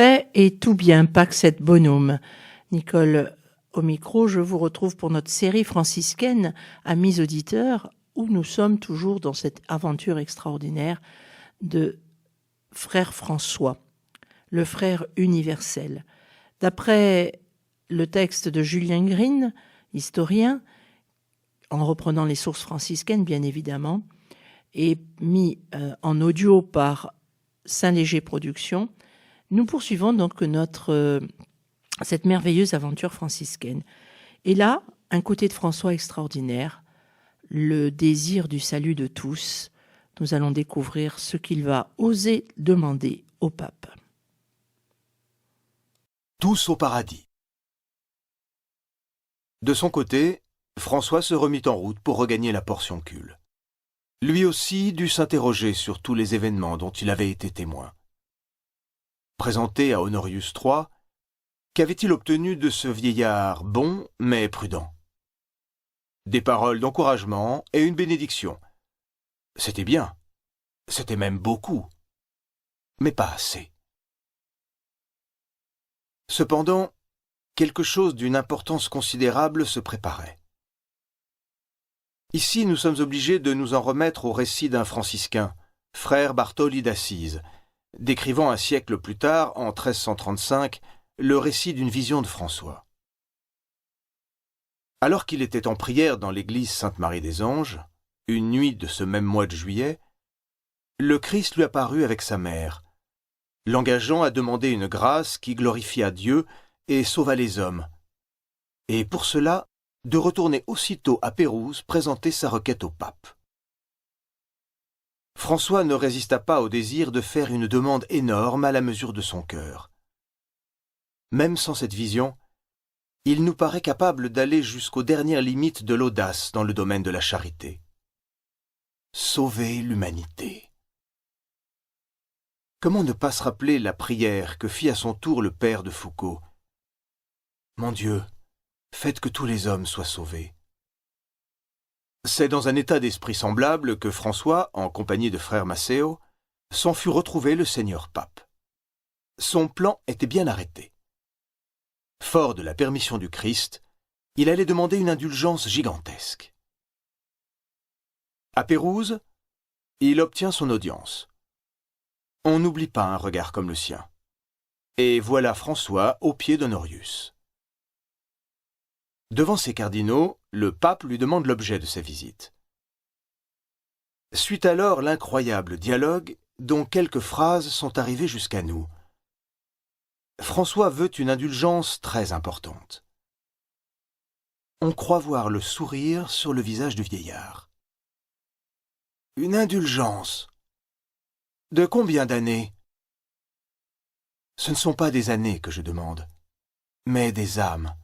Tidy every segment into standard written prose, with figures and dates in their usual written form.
Paix et tout bien, pax et bonum. Nicole au micro, je vous retrouve pour notre série franciscaine, amis auditeurs, où nous sommes toujours dans cette aventure extraordinaire de frère François, le frère universel. D'après le texte de Julien Green, historien, en reprenant les sources franciscaines bien évidemment, et mis en audio par Saint-Léger Productions, nous poursuivons donc cette merveilleuse aventure franciscaine. Et là, un côté de François extraordinaire, le désir du salut de tous. Nous allons découvrir ce qu'il va oser demander au pape. Tous au paradis. De son côté, François se remit en route pour regagner la Portioncule. Lui aussi dut s'interroger sur tous les événements dont il avait été témoin. Présenté à Honorius III, qu'avait-il obtenu de ce vieillard bon mais prudent? Des paroles d'encouragement et une bénédiction. C'était bien, c'était même beaucoup, mais pas assez. Cependant, quelque chose d'une importance considérable se préparait. Ici, nous sommes obligés de nous en remettre au récit d'un franciscain, frère Bartholoméw d'Assise, décrivant un siècle plus tard, en 1335, le récit d'une vision de François. Alors qu'il était en prière dans l'église Sainte-Marie des Anges, une nuit de ce même mois de juillet, le Christ lui apparut avec sa mère, l'engageant à demander une grâce qui glorifia Dieu et sauva les hommes, et pour cela, de retourner aussitôt à Pérouse présenter sa requête au pape. François ne résista pas au désir de faire une demande énorme à la mesure de son cœur. Même sans cette vision, il nous paraît capable d'aller jusqu'aux dernières limites de l'audace dans le domaine de la charité. Sauver l'humanité. Comment ne pas se rappeler la prière que fit à son tour le père de Foucault? Mon Dieu, faites que tous les hommes soient sauvés. C'est dans un état d'esprit semblable que François, en compagnie de frère Maceo, s'en fut retrouver le Seigneur pape. Son plan était bien arrêté. Fort de la permission du Christ, il allait demander une indulgence gigantesque. À Pérouse, il obtient son audience. On n'oublie pas un regard comme le sien. Et voilà François aux pieds d'Honorius. Devant ses cardinaux, le pape lui demande l'objet de sa visite. Suit alors l'incroyable dialogue dont quelques phrases sont arrivées jusqu'à nous. François veut une indulgence très importante. On croit voir le sourire sur le visage du vieillard. Une indulgence. De combien d'années? Ce ne sont pas des années que je demande, mais des âmes.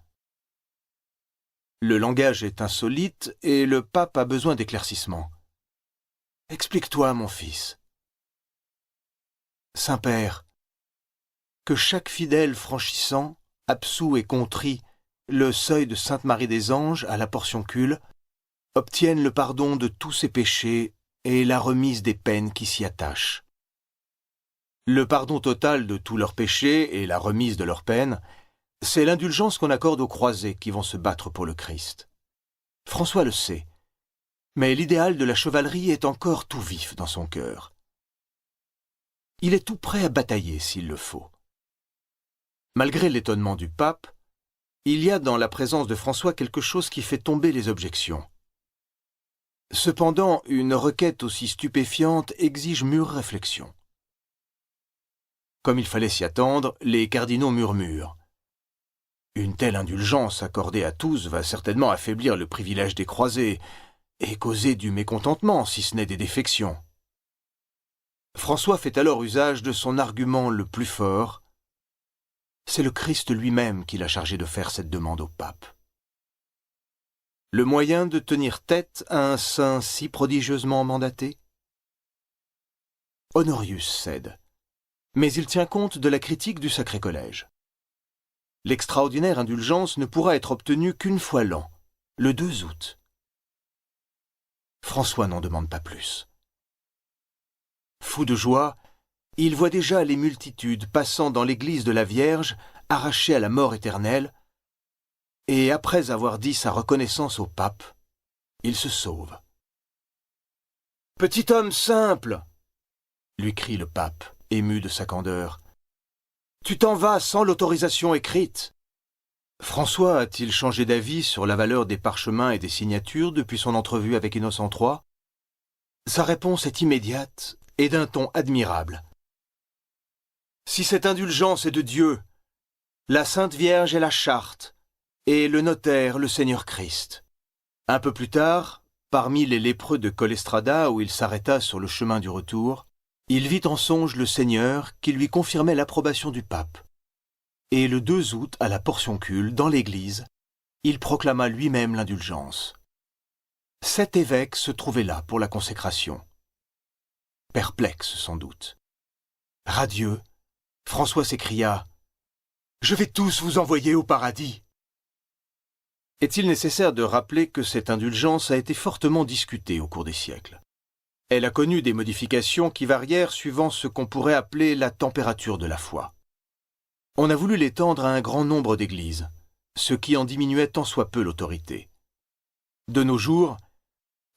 Le langage est insolite et le pape a besoin d'éclaircissement. Explique-toi, mon fils. Saint-Père, que chaque fidèle franchissant, absous et contrit, le seuil de Sainte-Marie des Anges à la Portioncule, obtienne le pardon de tous ses péchés et la remise des peines qui s'y attachent. Le pardon total de tous leurs péchés et la remise de leurs peines, c'est l'indulgence qu'on accorde aux croisés qui vont se battre pour le Christ. François le sait, mais l'idéal de la chevalerie est encore tout vif dans son cœur. Il est tout prêt à batailler s'il le faut. Malgré l'étonnement du pape, il y a dans la présence de François quelque chose qui fait tomber les objections. Cependant, une requête aussi stupéfiante exige mûre réflexion. Comme il fallait s'y attendre, les cardinaux murmurent. Une telle indulgence accordée à tous va certainement affaiblir le privilège des croisés et causer du mécontentement, si ce n'est des défections. François fait alors usage de son argument le plus fort. C'est le Christ lui-même qui l'a chargé de faire cette demande au pape. Le moyen de tenir tête à un saint si prodigieusement mandaté? Honorius cède, mais il tient compte de la critique du Sacré Collège. L'extraordinaire indulgence ne pourra être obtenue qu'une fois l'an, le 2 août. François n'en demande pas plus. Fou de joie, il voit déjà les multitudes passant dans l'église de la Vierge, arrachées à la mort éternelle, et après avoir dit sa reconnaissance au pape, il se sauve. « Petit homme simple !» lui crie le pape, ému de sa candeur. « Tu t'en vas sans l'autorisation écrite. » François a-t-il changé d'avis sur la valeur des parchemins et des signatures depuis son entrevue avec Innocent III ? Sa réponse est immédiate et d'un ton admirable. Si cette indulgence est de Dieu, la Sainte Vierge est la charte, et le notaire le Seigneur Christ. Un peu plus tard, parmi les lépreux de Collestrada où il s'arrêta sur le chemin du retour, il vit en songe le Seigneur qui lui confirmait l'approbation du pape. Et le 2 août, à la Portioncule, dans l'église, il proclama lui-même l'indulgence. 7 évêques se trouvaient là pour la consécration. Perplexe sans doute. Radieux, François s'écria « Je vais tous vous envoyer au paradis !» Est-il nécessaire de rappeler que cette indulgence a été fortement discutée au cours des siècles ? Elle a connu des modifications qui varièrent suivant ce qu'on pourrait appeler la température de la foi. On a voulu l'étendre à un grand nombre d'églises, ce qui en diminuait tant soit peu l'autorité. De nos jours,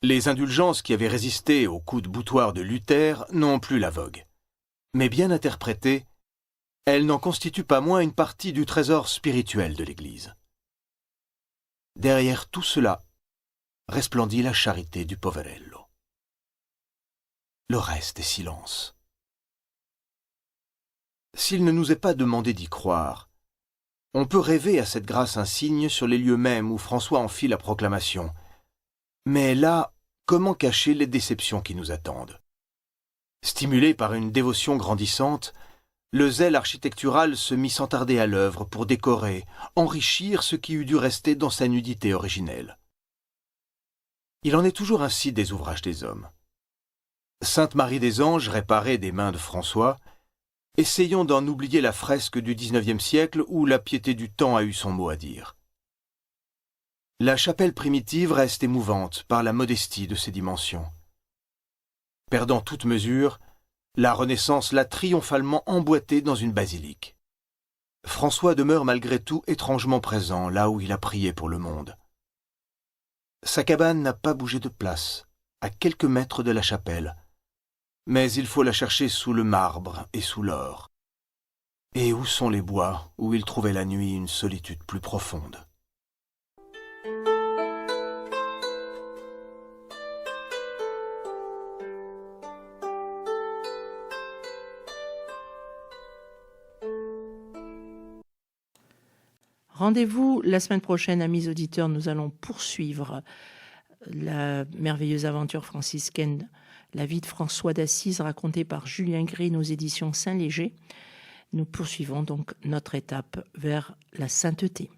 les indulgences qui avaient résisté aux coups de boutoir de Luther n'ont plus la vogue. Mais bien interprétées, elles n'en constituent pas moins une partie du trésor spirituel de l'Église. Derrière tout cela, resplendit la charité du poverello. Le reste est silence. S'il ne nous est pas demandé d'y croire, on peut rêver à cette grâce insigne sur les lieux mêmes où François en fit la proclamation. Mais là, comment cacher les déceptions qui nous attendent ? Stimulé par une dévotion grandissante, le zèle architectural se mit sans tarder à l'œuvre pour décorer, enrichir ce qui eût dû rester dans sa nudité originelle. Il en est toujours ainsi des ouvrages des hommes. Sainte Marie des Anges, réparée des mains de François, essayons d'en oublier la fresque du XIXe siècle où la piété du temps a eu son mot à dire. La chapelle primitive reste émouvante par la modestie de ses dimensions. Perdant toute mesure, la Renaissance l'a triomphalement emboîtée dans une basilique. François demeure malgré tout étrangement présent là où il a prié pour le monde. Sa cabane n'a pas bougé de place, à quelques mètres de la chapelle, mais il faut la chercher sous le marbre et sous l'or. Et où sont les bois où il trouvait la nuit une solitude plus profonde ? Rendez-vous la semaine prochaine, amis auditeurs. Nous allons poursuivre la merveilleuse aventure franciscaine, la vie de François d'Assise, racontée par Julien Green aux éditions Saint-Léger. Nous poursuivons donc notre étape vers la sainteté.